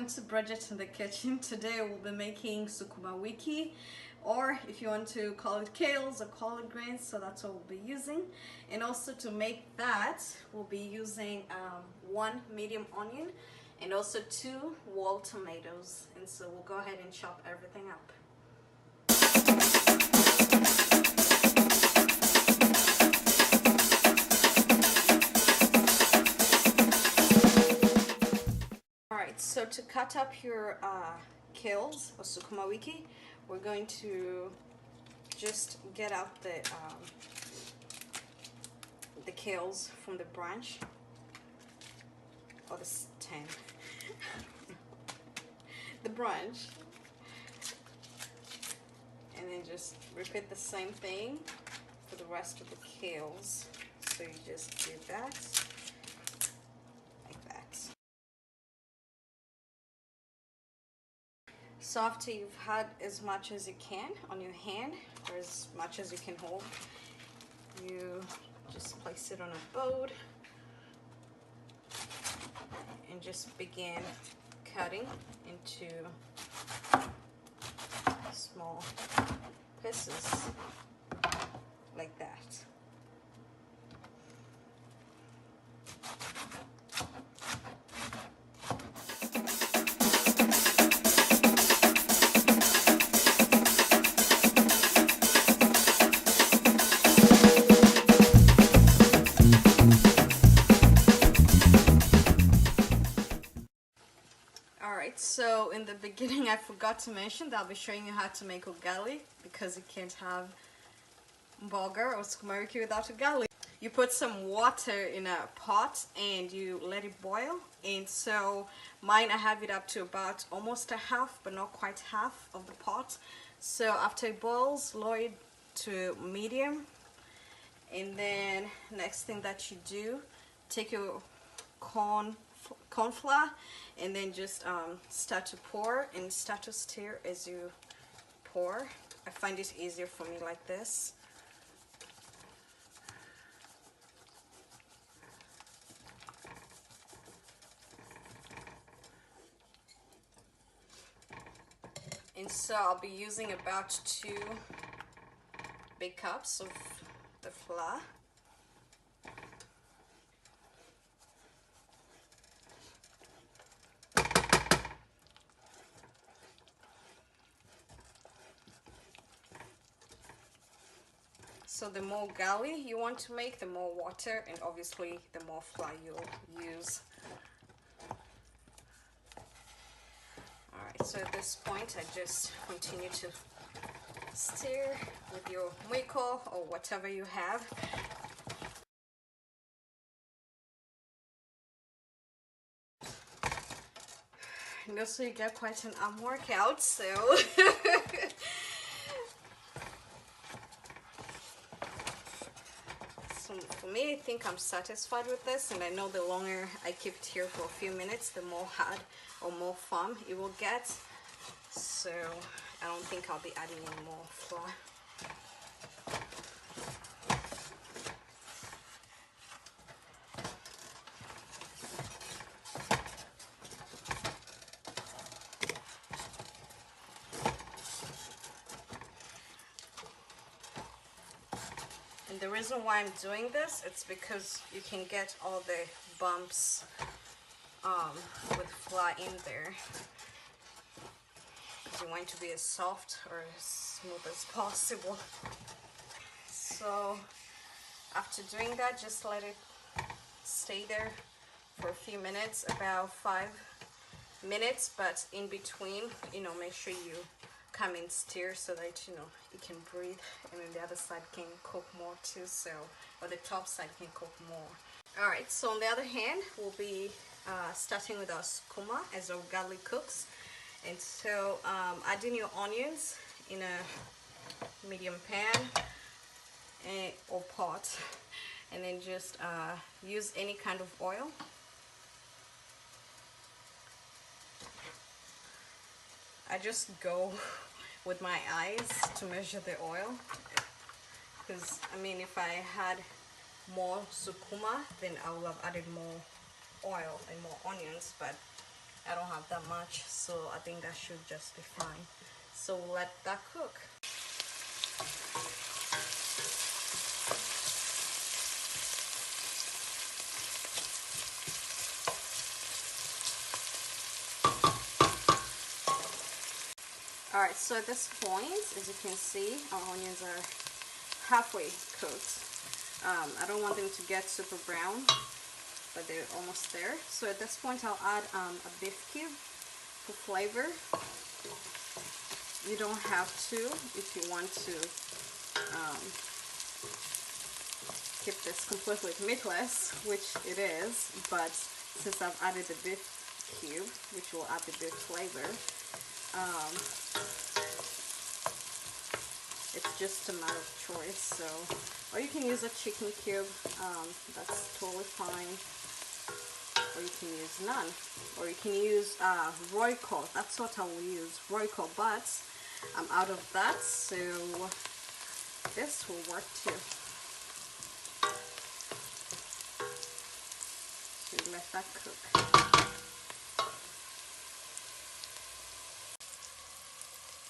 welcome to Bridget in the Kitchen. Today we'll be making Sukuma Wiki, or if you want to call it kales or collard greens, so that's what we'll be using. And also to make that, we'll be using one medium onion and also 2 whole tomatoes. And so we'll go ahead and chop everything up. Alright, so to cut up your kales or Sukuma Wiki, we're going to just get out the kales from the branch or the stem. The branch, and then just repeat the same thing for the rest of the kales. So you just do that. So after you've had as much as you can on your hand, or as much as you can hold, you just place it on a bowl and just begin cutting into small pieces like that. Alright, so in the beginning I forgot to mention that I'll be showing you how to make ugali, because you can't have bulgur or Sukuma Wiki without ugali. You put some water in a pot and you let it boil, and so mine, I have it up to about almost a half but not quite half of the pot. So after it boils, lower it to medium, and then next thing that you do, take your corn flour and then just start to pour and start to stir as you pour. I find it easier for me like this. And so I'll be using about 2 big cups of the flour. So the more ugali you want to make, the more water, and obviously the more flour you'll use. Alright, so at this point I just continue to stir with your mwiko or whatever you have. And also you get quite an arm workout, so so for me, I think I'm satisfied with this, and I know the longer I keep it here for a few minutes, the more hard or more firm it will get. So I don't think I'll be adding any more flour. And the reason why I'm doing this, it's because you can get all the bumps with flour in there. You want it to be as soft or as smooth as possible. So after doing that, just let it stay there for a few minutes, about 5 minutes, but in between, make sure you come and stir so that it can breathe, and then the other side can cook more too, so, or the top side can cook more. Alright, so on the other hand, we'll be starting with our sukuma as our ugali cooks. And so adding your onions in a medium pan or pot, and then just use any kind of oil. I just go with my eyes to measure the oil, because I mean, if I had more sukuma, then I would have added more oil and more onions, but I don't have that much, so I think that should just be fine. So let that cook. Alright, so at this point, as you can see, our onions are halfway cooked. I don't want them to get super brown, but they're almost there. So at this point, I'll add a beef cube for flavor. You don't have to if you want to keep this completely meatless, which it is, but since I've added the beef cube, which will add the beef flavor, it's just a matter of choice. So, or you can use a chicken cube, that's totally fine, or you can use none, or you can use Royco. That's what I will use, Royco, but I'm out of that, so this will work too. So let that cook.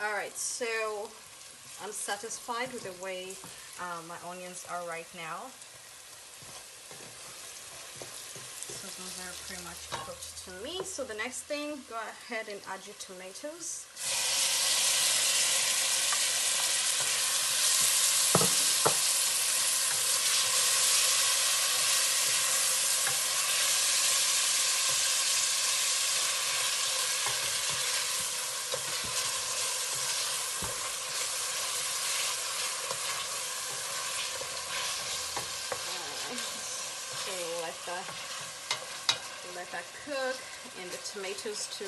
Alright, so I'm satisfied with the way my onions are right now. So those are pretty much cooked to me. So the next thing, go ahead and add your tomatoes. Let that cook, and the tomatoes to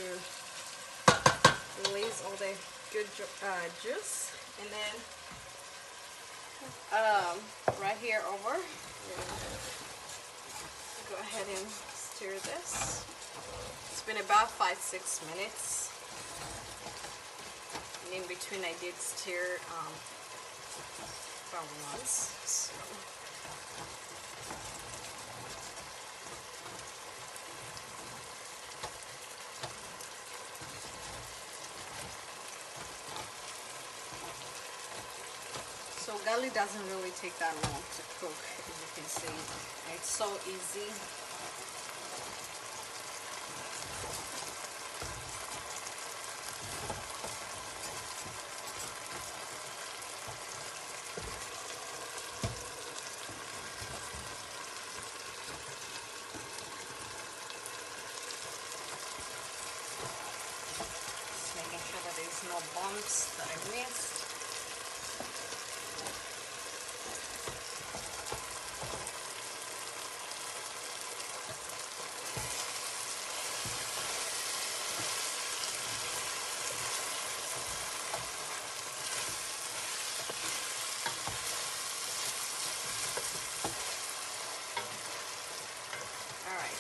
release all the good juice. And then right here over, go ahead and stir this. It's been about 5-6 minutes, and in between I did stir about once. So ugali doesn't really take that long to cook, as you can see. It's so easy. Just making sure that there's no bumps that I missed.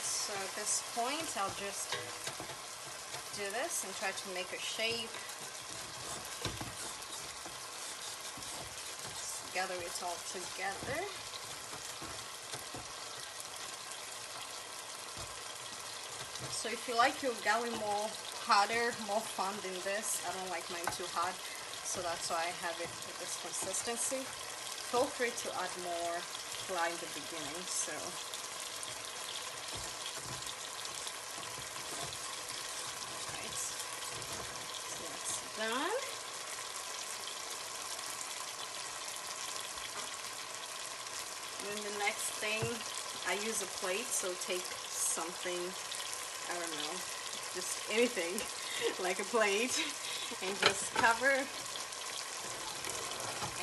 So at this point, I'll just do this and try to make a shape. Just gather it all together. So if you like your ugali more hotter, more fun than this, I don't like mine too hot, so that's why I have it with this consistency. Feel free to add more flour in the beginning. So done. And then the next thing, I use a plate, so take something, I don't know, just anything like a plate, and just cover,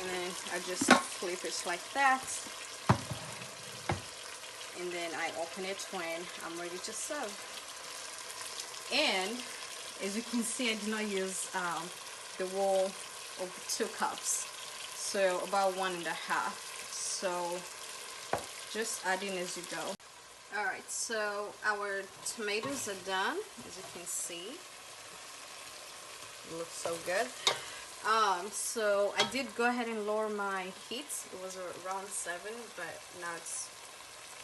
and then I just flip it like that, and then I open it when I'm ready to serve. And as you can see, I did not use the whole of the 2 cups, so about 1.5. So just add in as you go. Alright, so our tomatoes are done, as you can see. It looks so good. So I did go ahead and lower my heat. It was around 7, but now it's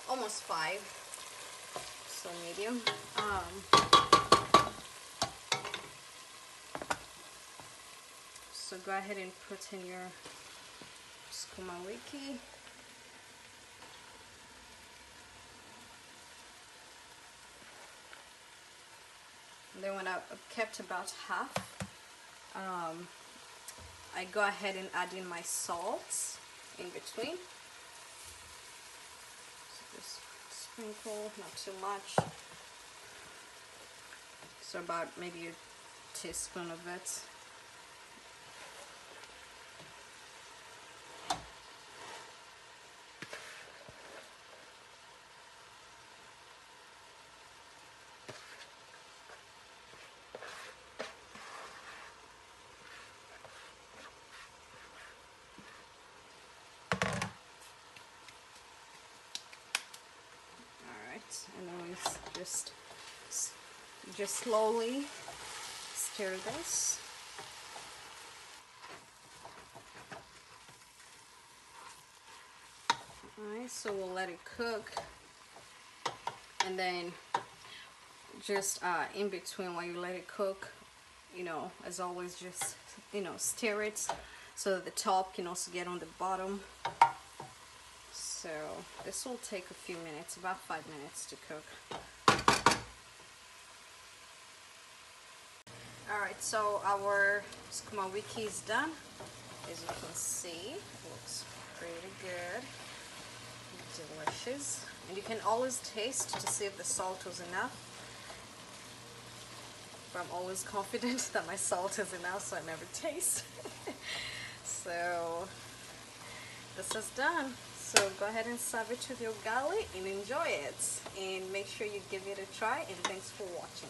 almost 5, so medium. So go ahead and put in your Sukuma Wiki. And then when I've kept about half, I go ahead and add in my salt in between. So just sprinkle, not too much. So about maybe a teaspoon of it. And then we just slowly stir this. Alright, so we'll let it cook, and then just in between while you let it cook, you know, as always, just, you know, stir it so that the top can also get on the bottom. So this will take a few minutes, about 5 minutes to cook. Alright, so our Sukuma Wiki is done. As you can see, looks pretty good, delicious. And you can always taste to see if the salt was enough. But I'm always confident that my salt is enough, so I never taste. So this is done. So go ahead and serve it with your ugali and enjoy it. And make sure you give it a try, and thanks for watching.